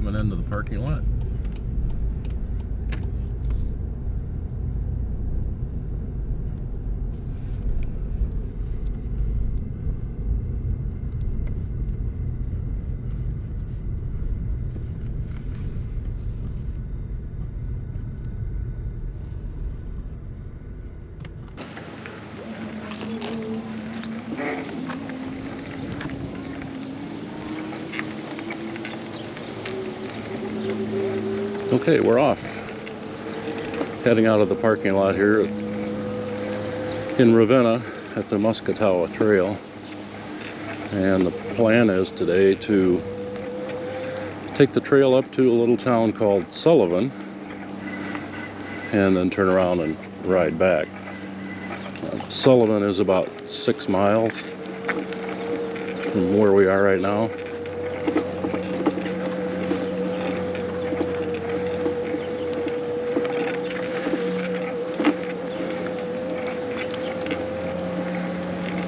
coming into the parking lot. Okay, we're off. Heading out of the parking lot here in Ravenna at the Muskatawa Trail. And the plan is today to take the trail up to a little town called Sullivan and then turn around and ride back. Sullivan is about 6 miles from where we are right now.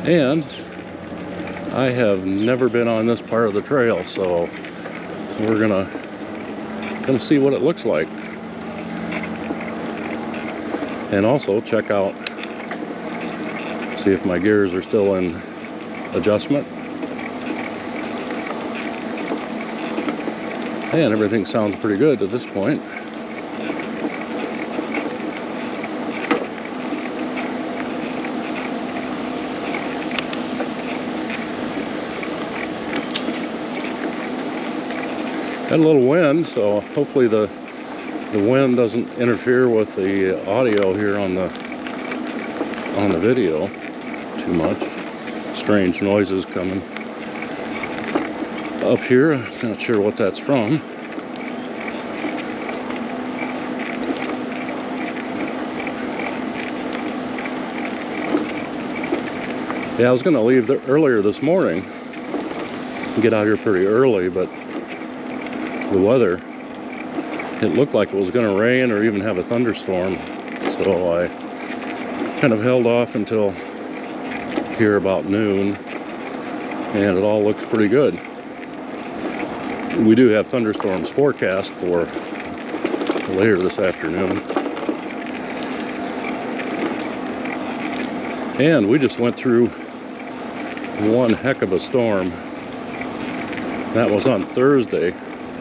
And I have never been on this part of the trail, so we're gonna see what it looks like. And also check out, see if my gears are still in adjustment. And everything sounds pretty good at this point. Got a little wind, so hopefully the wind doesn't interfere with the audio here on the video too much. Strange noises coming up here. I'm not sure what that's from. Yeah, I was gonna leave earlier this morning and get out here pretty early, but the weather, it looked like it was going to rain or even have a thunderstorm, so I kind of held off until here about noon, and it all looks pretty good. We do have thunderstorms forecast for later this afternoon, and we just went through one heck of a storm. That was on Thursday.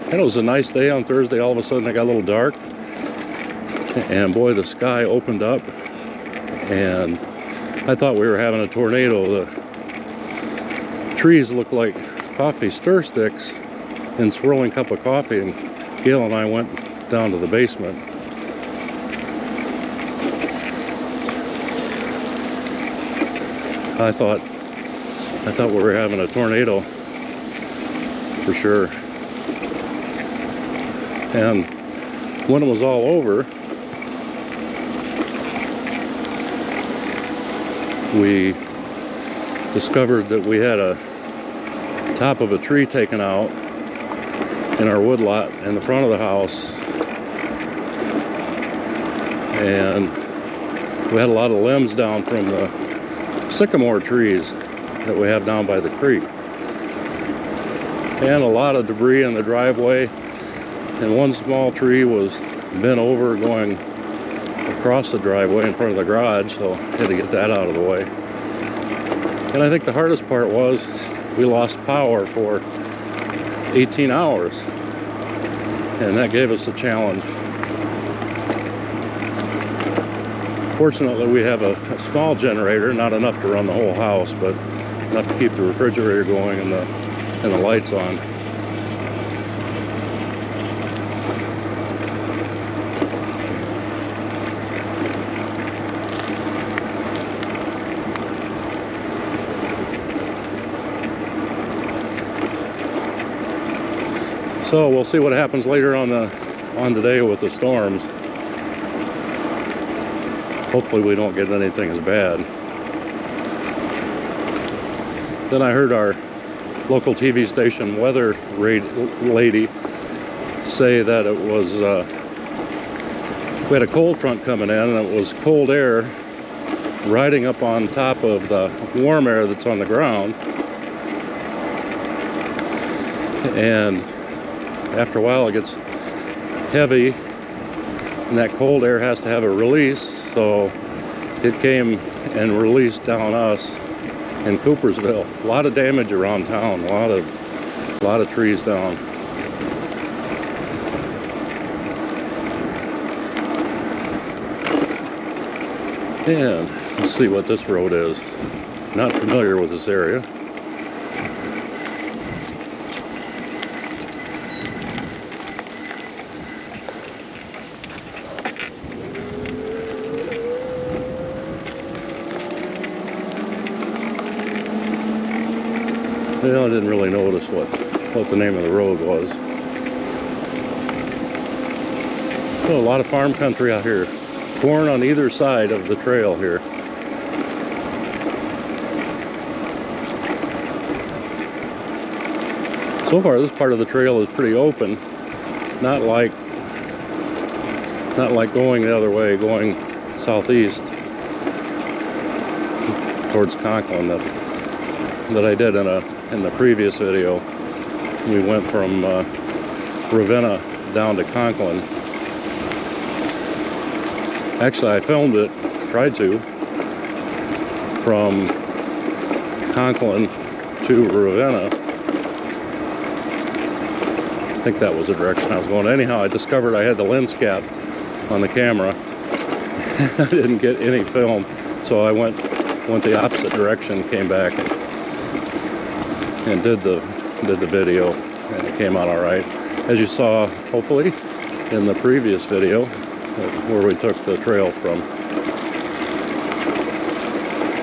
And it was a nice day on Thursday. All of a sudden it got a little dark, and boy, the sky opened up, and I thought we were having a tornado. The trees looked like coffee stir sticks in swirling cup of coffee, and Gail and I went down to the basement. I thought we were having a tornado for sure. And when it was all over, we discovered that we had a top of a tree taken out in our woodlot in the front of the house, and we had a lot of limbs down from the sycamore trees that we have down by the creek, and a lot of debris in the driveway. And one small tree was bent over going across the driveway in front of the garage, so I had to get that out of the way. And I think the hardest part was we lost power for 18 hours, and that gave us a challenge. Fortunately, we have a small generator, not enough to run the whole house, but enough to keep the refrigerator going and the lights on. So we'll see what happens later on today with the storms. Hopefully we don't get anything as bad. Then I heard our local TV station weather lady say that it was we had a cold front coming in, and it was cold air riding up on top of the warm air that's on the ground. And after a while it gets heavy, and that cold air has to have a release, so it came and released down us in Coopersville. A lot of damage around town, a lot of trees down. And let's see what this road is. Not familiar with this area. Well, I didn't really notice what the name of the road was. So a lot of farm country out here. Corn on either side of the trail here. So far, this part of the trail is pretty open. Not like going the other way, going southeast towards Conklin that I did in the previous video. We went from Ravenna down to Conklin. Actually, I filmed it, tried to, from Conklin to Ravenna. I think that was the direction I was going. Anyhow, I discovered I had the lens cap on the camera. I didn't get any film, so I went the opposite direction, came back and did the video, and it came out all right. As you saw, hopefully, in the previous video, where we took the trail from.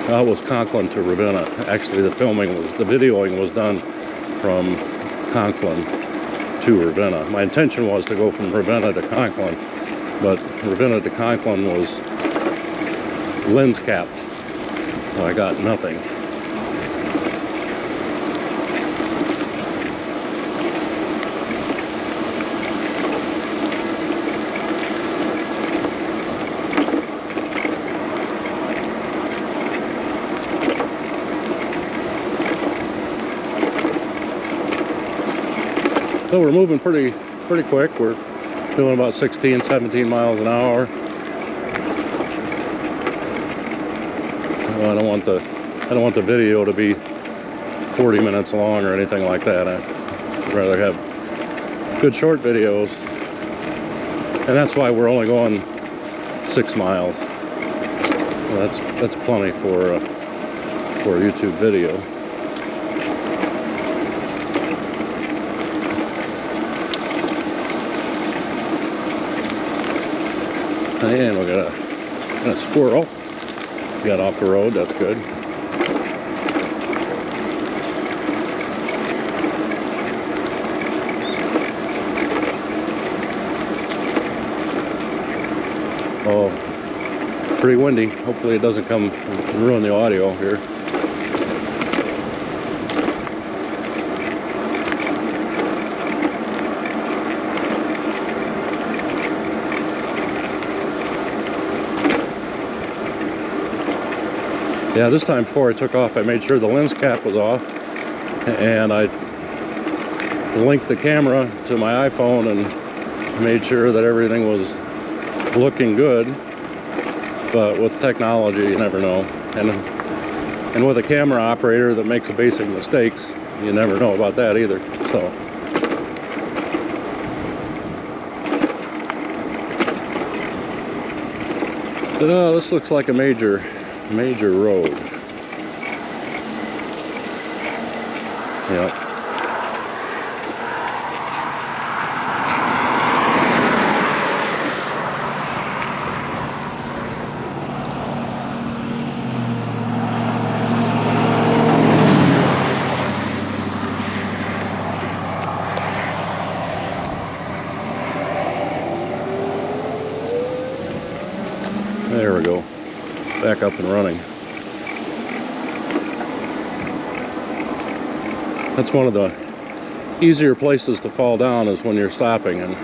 That was Conklin to Ravenna. Actually, the videoing was done from Conklin to Ravenna. My intention was to go from Ravenna to Conklin, but Ravenna to Conklin was lens capped. So I got nothing. So we're moving pretty quick. We're doing about 16, 17 miles an hour. Well, I don't want the video to be 40 minutes long or anything like that. I'd rather have good short videos, and that's why we're only going 6 miles. Well, that's plenty for a YouTube video. And we got a squirrel. Got off the road, that's good. Oh, pretty windy. Hopefully it doesn't come and ruin the audio here. Yeah, this time before I took off, I made sure the lens cap was off, and I linked the camera to my iPhone and made sure that everything was looking good. But with technology, you never know. And with a camera operator that makes basic mistakes, you never know about that either. So. This looks like a major road. Yep. There we go. Back up and running. That's one of the easier places to fall down, is when you're stopping and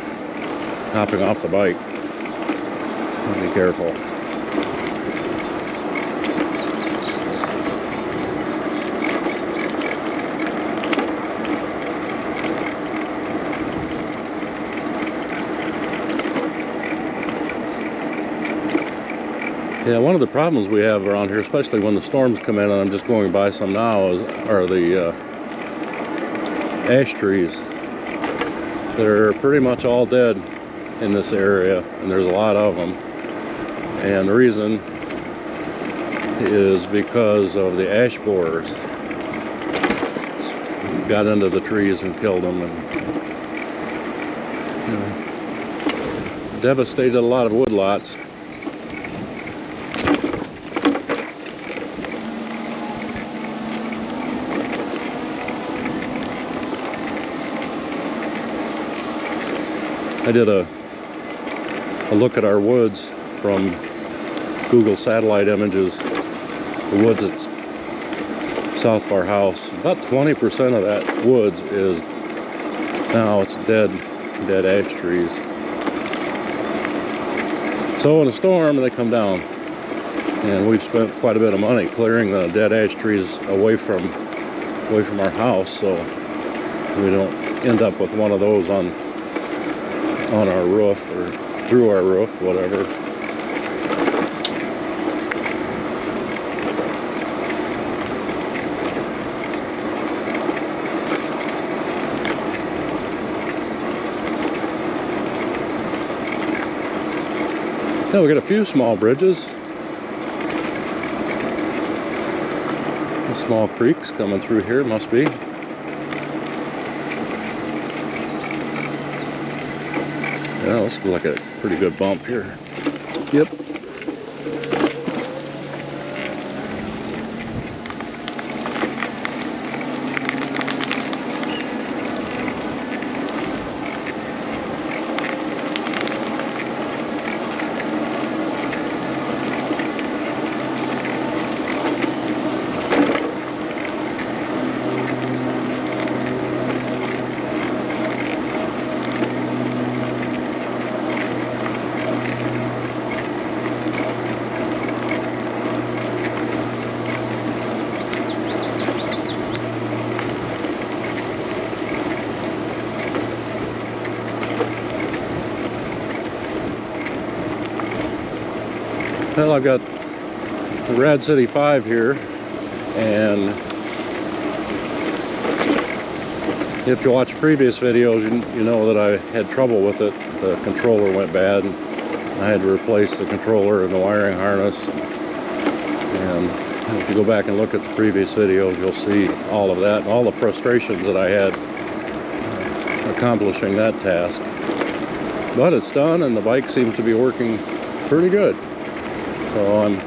hopping off the bike. Be careful. Yeah, one of the problems we have around here, especially when the storms come in, and I'm just going by some now, are the ash trees. They're pretty much all dead in this area, and there's a lot of them. And the reason is because of the ash borers got into the trees and killed them, and devastated a lot of woodlots. I did a look at our woods from Google satellite images. The woods that's south of our house, about 20% of that woods is now it's dead ash trees. So in a storm they come down, and we've spent quite a bit of money clearing the dead ash trees away from our house, so we don't end up with one of those on our roof or through our roof, whatever. Now we got a few small bridges, small creeks coming through here, must be. Yeah, this looks like a pretty good bump here. Yep. Well, I've got the Rad City 5 here, and if you watch previous videos, you know that I had trouble with it. The controller went bad, and I had to replace the controller and the wiring harness. And if you go back and look at the previous videos, you'll see all of that and all the frustrations that I had accomplishing that task. But it's done, and the bike seems to be working pretty good. So I'm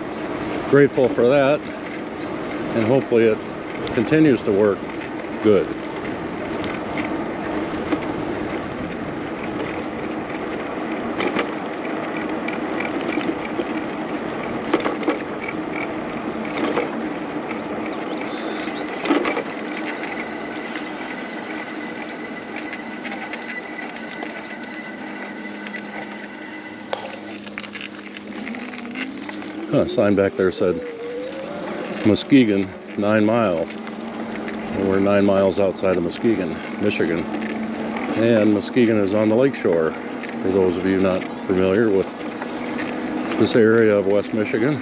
grateful for that, and hopefully it continues to work good. Sign back there said Muskegon, 9 miles. And we're 9 miles outside of Muskegon, Michigan. And Muskegon is on the lake shore, for those of you not familiar with this area of West Michigan.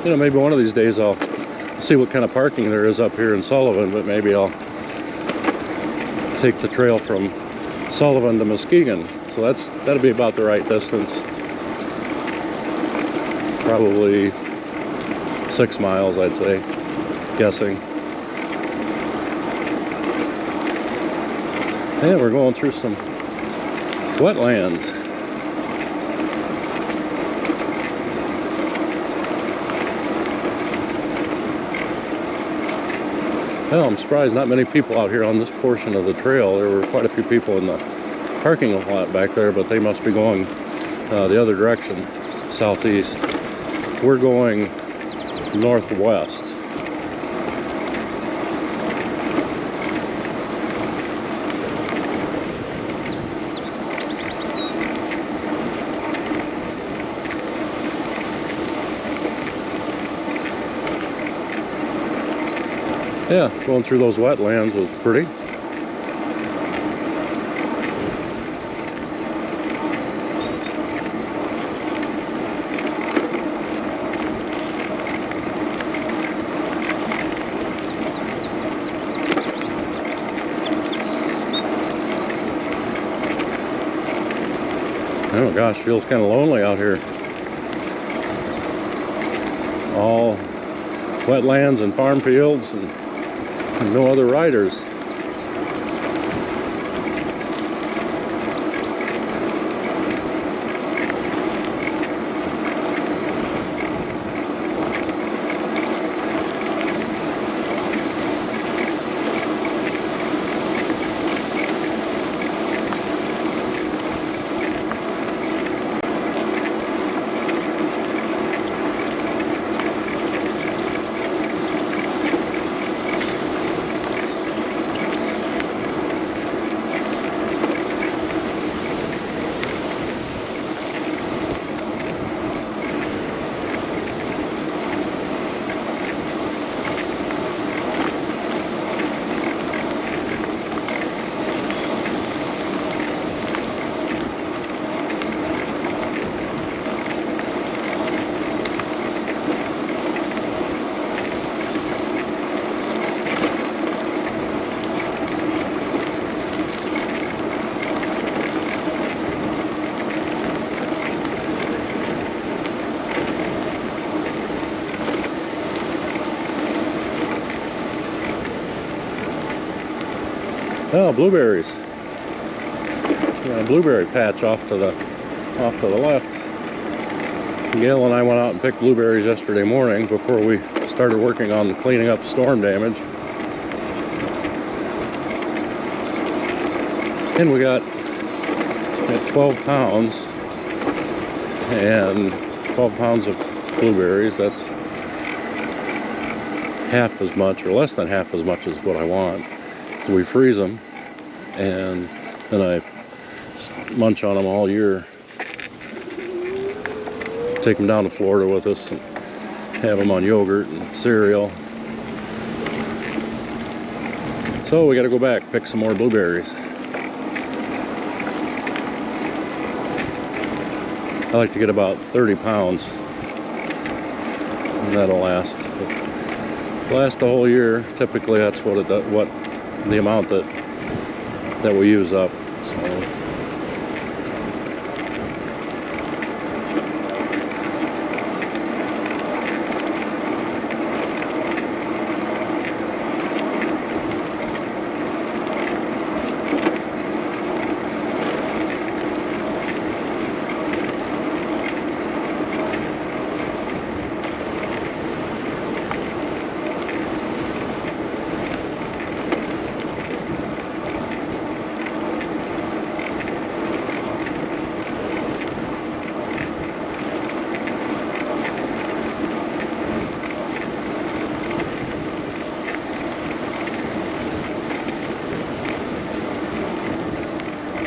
You know, maybe one of these days I'll see what kind of parking there is up here in Sullivan, but maybe I'll take the trail from Sullivan to Muskegon. So that'll be about the right distance. Probably 6 miles, I'd say, guessing. And we're going through some wetlands. Well, I'm surprised not many people out here on this portion of the trail. There were quite a few people in the parking lot back there, but they must be going the other direction, southeast. We're going northwest. Yeah, going through those wetlands was pretty. Oh gosh, feels kind of lonely out here. All wetlands and farm fields and no other riders. Oh, blueberries. Got a blueberry patch off to the left. Gail and I went out and picked blueberries yesterday morning before we started working on cleaning up storm damage. And we got 12 pounds and 12 pounds of blueberries. That's half as much or less than half as much as what I want. We freeze them and then I munch on them all year. Take them down to Florida with us and have them on yogurt and cereal. So we got to go back, pick some more blueberries. I like to get about 30 pounds and that'll last the whole year. Typically that's what it does, what the amount that we use up.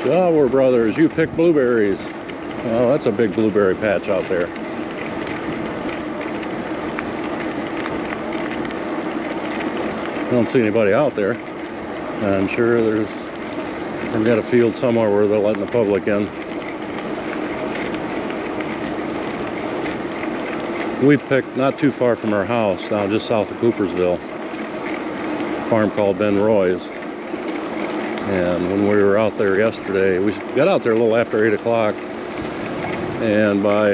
So oh, we're brothers. You pick blueberries. Oh, that's a big blueberry patch out there. I don't see anybody out there. I'm sure they've got a field somewhere where they're letting the public in. We picked not too far from our house, down just south of Coopersville, a farm called Ben Roy's. And when we were out there yesterday, we got out there a little after 8 o'clock, and by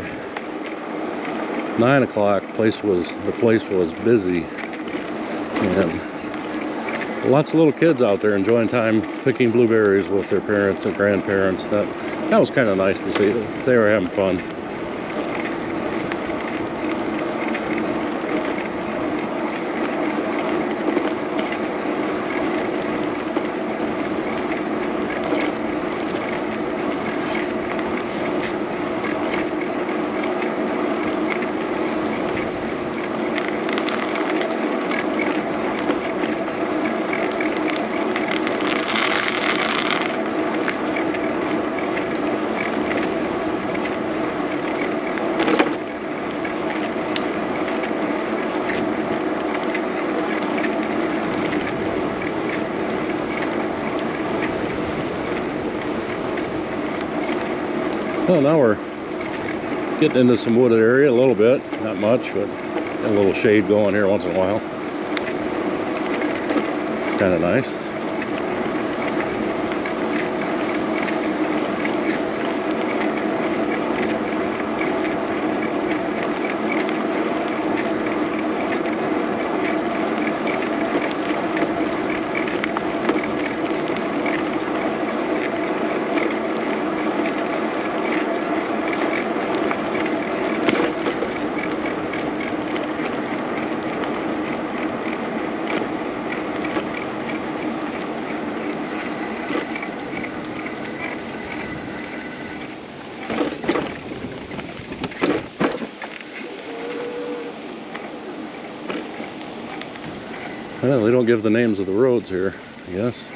9 o'clock, the place was busy, and lots of little kids out there enjoying time picking blueberries with their parents and grandparents. That was kind of nice to see. They were having fun. Well, now we're getting into some wooded area a little bit, not much, but a little shade going here once in a while. Kind of nice. Well, they don't give the names of the roads here, I guess.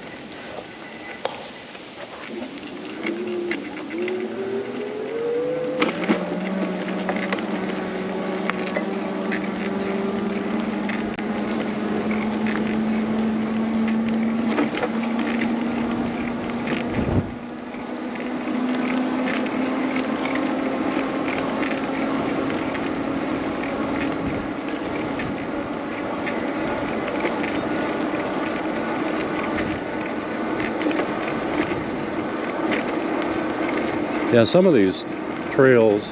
Yeah, some of these trails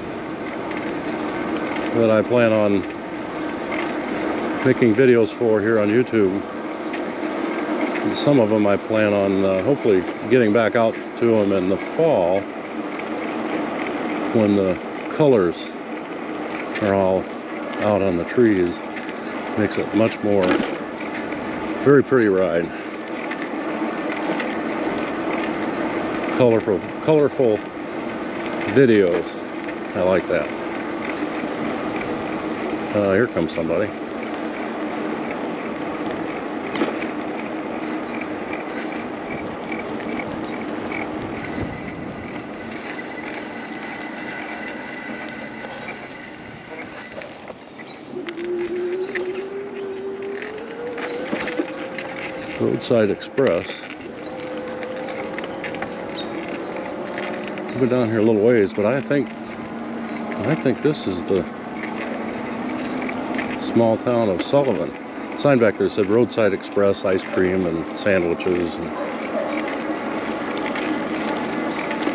that I plan on making videos for here on YouTube, and some of them I plan on hopefully getting back out to them in the fall when the colors are all out on the trees. Makes it much more very pretty ride. Colorful videos. I like that. Here comes somebody. Roadside Express. I've been down here a little ways, but I think this is the small town of Sullivan. The sign back there said Roadside Express, ice cream and sandwiches. And,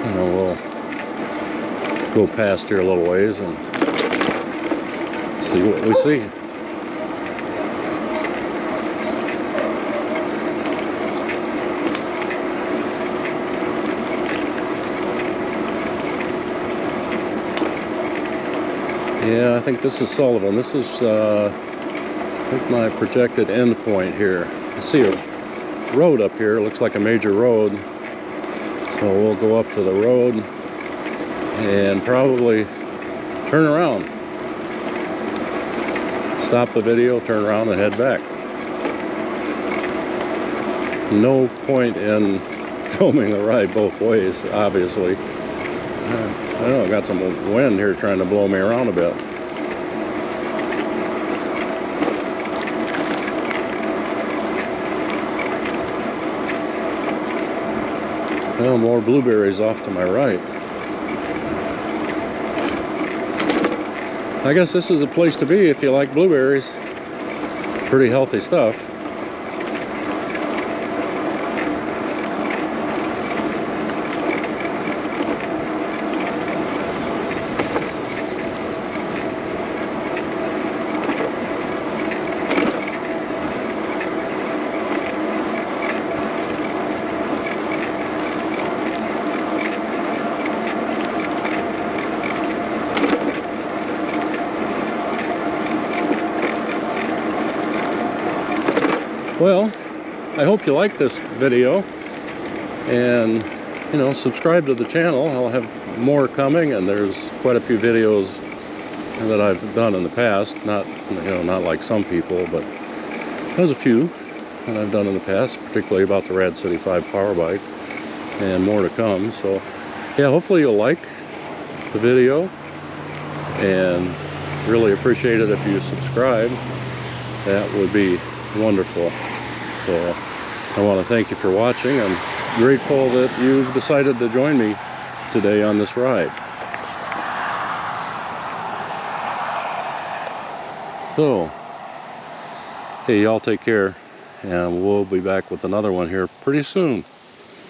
you know, we'll go past here a little ways and see what we see. Yeah, I think this is Sullivan. This is, I think, my projected end point here. I see a road up here. It looks like a major road. So we'll go up to the road and probably turn around. Stop the video, turn around, and head back. No point in filming the ride both ways, obviously. I don't know, I've got some wind here trying to blow me around a bit. Well, more blueberries off to my right. I guess this is a place to be if you like blueberries. Pretty healthy stuff. Well, I hope you like this video, and you know, subscribe to the channel. I'll have more coming, and there's quite a few videos that I've done in the past. Not, you know, not like some people, but there's a few that I've done in the past, particularly about the Rad City 5 power bike, and more to come. So yeah, hopefully you'll like the video, and really appreciate it if you subscribe. That would be wonderful. So I want to thank you for watching. I'm grateful that you've decided to join me today on this ride. So, hey, y'all take care, and we'll be back with another one here pretty soon.